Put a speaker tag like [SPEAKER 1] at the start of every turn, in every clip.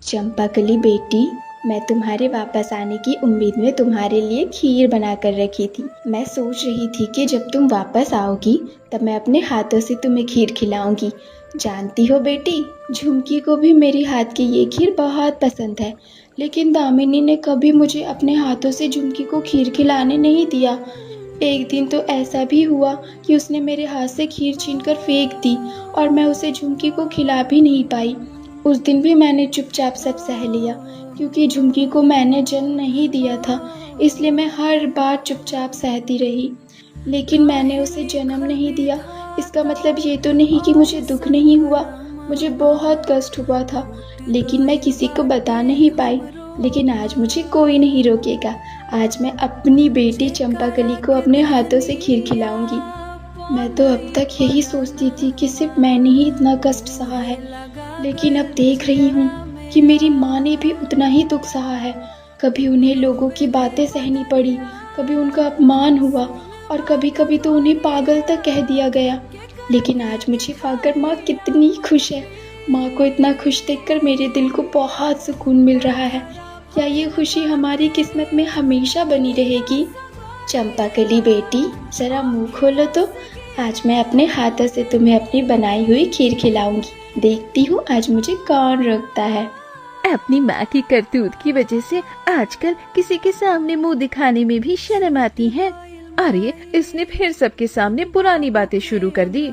[SPEAKER 1] चंपाकली बेटी, मैं तुम्हारे वापस आने की उम्मीद में तुम्हारे लिए खीर बना कर रखी थी। मैं सोच रही थी कि जब तुम वापस आओगी तब मैं अपने हाथों से तुम्हें खीर खिलाऊंगी। जानती हो बेटी, झुमकी को भी मेरी हाथ की ये खीर बहुत पसंद है, लेकिन दामिनी ने कभी मुझे अपने हाथों से झुमकी को खीर खिलाने नहीं दिया। एक दिन तो ऐसा भी हुआ कि उसने मेरे हाथ से खीर छीनकर फेंक दी और मैं उसे झुमकी को खिला भी नहीं पाई। उस दिन भी मैंने चुपचाप सब सह लिया, क्योंकि झुमकी को मैंने जन्म नहीं दिया था, इसलिए मैं हर बार चुपचाप सहती रही। लेकिन मैंने उसे जन्म नहीं दिया, इसका मतलब ये तो नहीं कि मुझे दुख नहीं हुआ। मुझे बहुत कष्ट हुआ था, लेकिन मैं किसी को बता नहीं पाई। लेकिन आज मुझे कोई नहीं रोकेगा। आज मैं अपनी बेटी चंपाकली को अपने हाथों से खीर खिलाऊंगी। मैं तो अब तक यही सोचती थी कि सिर्फ मैंने ही इतना कष्ट सहा है, लेकिन अब देख रही हूँ कि मेरी माँ ने भी उतना ही दुख सहा है। कभी उन्हें लोगों की बातें सहनी पड़ी, कभी उनका अपमान हुआ और कभी कभी तो उन्हें पागल तक कह दिया गया। लेकिन आज मुझे पाकर माँ कितनी खुश है। माँ को इतना खुश देखकर मेरे दिल को बहुत सुकून मिल रहा है। क्या ये खुशी हमारी किस्मत में हमेशा बनी रहेगी? चंपाकली बेटी, जरा मुंह खोलो तो। आज मैं अपने हाथों से तुम्हें अपनी बनाई हुई खीर खिलाऊंगी। देखती हूँ आज मुझे कौन रोकता है।
[SPEAKER 2] अपनी माँ की करतूत की वजह से आजकल किसी के सामने मुंह दिखाने में भी शर्म आती है। अरे, इसने फिर सबके सामने पुरानी बातें शुरू कर दी।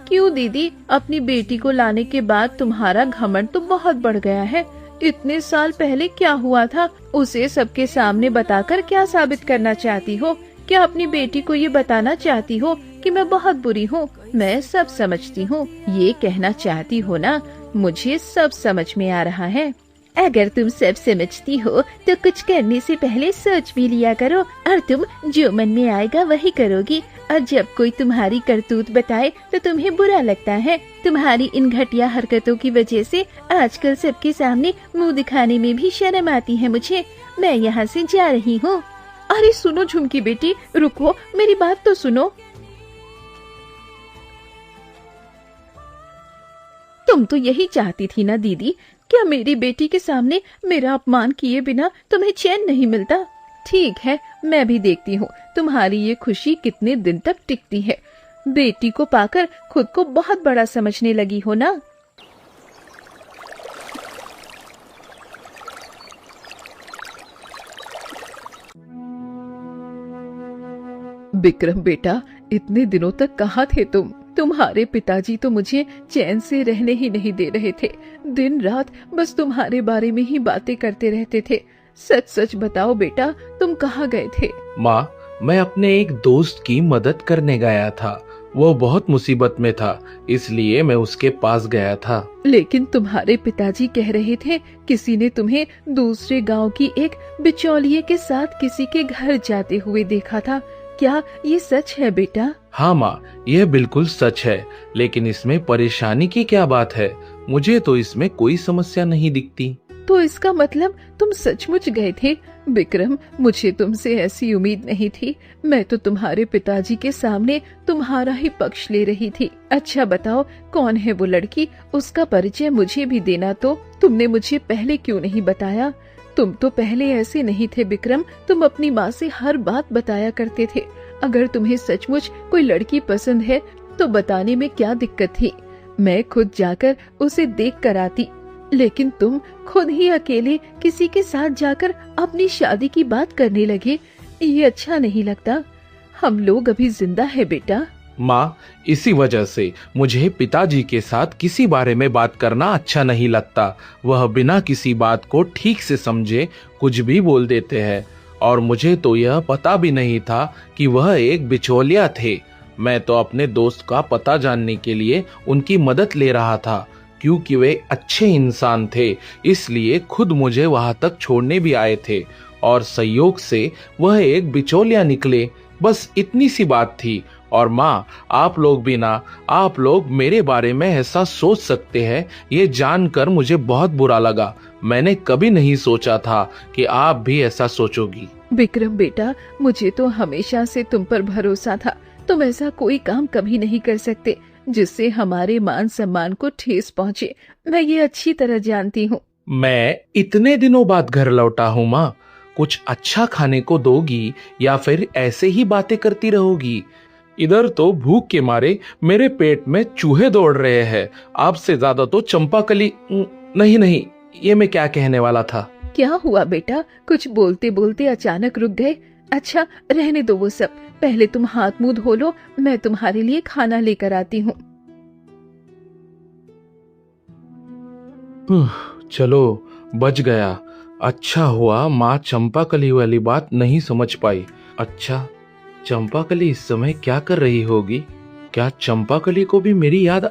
[SPEAKER 2] क्यों दीदी, अपनी बेटी को लाने के बाद तुम्हारा घमंड तो बहुत बढ़ गया है। इतने साल पहले क्या हुआ था, उसे सबके सामने बताकर क्या साबित करना चाहती हो? क्या अपनी बेटी को ये बताना चाहती हो कि मैं बहुत बुरी हूँ? मैं सब समझती हूँ, ये कहना चाहती हो ना? मुझे सब समझ में आ रहा है। अगर तुम सब समझती हो तो कुछ करने से पहले सोच भी लिया करो, और तुम जो मन में आएगा वही करोगी। और जब कोई तुम्हारी करतूत बताए तो तुम्हें बुरा लगता है। तुम्हारी इन घटिया हरकतों की वजह से आजकल सबके सामने मुंह दिखाने में भी शर्म आती है मुझे। मैं यहाँ से जा रही हूँ। अरे सुनो झुमकी बेटी, रुको, मेरी बात तो सुनो। तुम तो यही चाहती थी ना दीदी? क्या मेरी बेटी के सामने मेरा अपमान किए बिना तुम्हें चैन नहीं मिलता? ठीक है, मैं भी देखती हूँ तुम्हारी ये खुशी कितने दिन तक टिकती है। बेटी को पाकर खुद को बहुत बड़ा समझने लगी हो ना? विक्रम बेटा, इतने दिनों तक कहाँ थे तुम? तुम्हारे पिताजी तो मुझे चैन से रहने ही नहीं दे रहे थे। दिन रात बस तुम्हारे बारे में ही बातें करते रहते थे। सच सच बताओ बेटा, तुम कहाँ गए थे?
[SPEAKER 3] माँ, मैं अपने एक दोस्त की मदद करने गया था। वो बहुत मुसीबत में था, इसलिए मैं उसके पास गया था।
[SPEAKER 2] लेकिन तुम्हारे पिताजी कह रहे थे किसी ने तुम्हें दूसरे गांव की एक बिचौलिए के साथ किसी के घर जाते हुए देखा था। क्या ये सच है बेटा?
[SPEAKER 3] हाँ माँ, यह बिल्कुल सच है, लेकिन इसमें परेशानी की क्या बात है? मुझे तो इसमें कोई समस्या नहीं दिखती।
[SPEAKER 2] तो इसका मतलब तुम सचमुच गए थे? विक्रम, मुझे तुमसे ऐसी उम्मीद नहीं थी। मैं तो तुम्हारे पिताजी के सामने तुम्हारा ही पक्ष ले रही थी। अच्छा बताओ, कौन है वो लड़की? उसका परिचय मुझे भी देना तो। तुमने मुझे पहले क्यों नहीं बताया? तुम तो पहले ऐसे नहीं थे विक्रम, तुम अपनी माँ से हर बात बताया करते थे। अगर तुम्हें सचमुच कोई लड़की पसंद है तो बताने में क्या दिक्कत थी? मैं खुद जाकर उसे देख कर आती। लेकिन तुम खुद ही अकेले किसी के साथ जाकर अपनी शादी की बात करने लगे। ये अच्छा नहीं लगता। हम लोग अभी जिंदा है बेटा।
[SPEAKER 3] माँ, इसी वजह से मुझे पिताजी के साथ किसी बारे में बात करना अच्छा नहीं लगता। वह बिना किसी बात को ठीक से समझे कुछ भी बोल देते हैं, और मुझे तो यह पता भी नहीं था कि वह एक बिचौलिया थे। मैं तो अपने दोस्त का पता जानने के लिए उनकी मदद ले रहा था, क्योंकि वे अच्छे इंसान थे, इसलिए खुद मुझे वहां तक छोड़ने भी आए थे, और संयोग से वह एक बिचौलिया निकले। बस इतनी सी बात थी। और माँ, आप लोग भी ना, आप लोग मेरे बारे में ऐसा सोच सकते हैं, ये जानकर मुझे बहुत बुरा लगा। मैंने कभी नहीं सोचा था कि आप भी ऐसा सोचोगी।
[SPEAKER 2] विक्रम बेटा, मुझे तो हमेशा से तुम पर भरोसा था। तुम ऐसा कोई काम कभी नहीं कर सकते जिससे हमारे मान सम्मान को ठेस पहुँचे। मैं ये अच्छी तरह जानती हूँ।
[SPEAKER 3] मैं इतने दिनों बाद घर लौटा हूँ माँ। कुछ अच्छा खाने को दोगी या फिर ऐसे ही बातें करती रहोगी? इधर तो भूख के मारे मेरे पेट में चूहे दौड़ रहे हैं। आपसे ज्यादा तो चंपाकली। नहीं नहीं, ये मैं क्या कहने वाला था।
[SPEAKER 2] क्या हुआ बेटा, कुछ बोलते बोलते अचानक रुक गए? अच्छा रहने दो वो सब, पहले तुम हाथ मुंह धो लो, मैं तुम्हारे लिए खाना लेकर आती हूँ।
[SPEAKER 3] चलो बच गया। अच्छा हुआ माँ चंपाकली वाली बात नहीं समझ पाई। अच्छा, चंपाकली इस समय क्या कर रही होगी? क्या चंपाकली को भी मेरी याद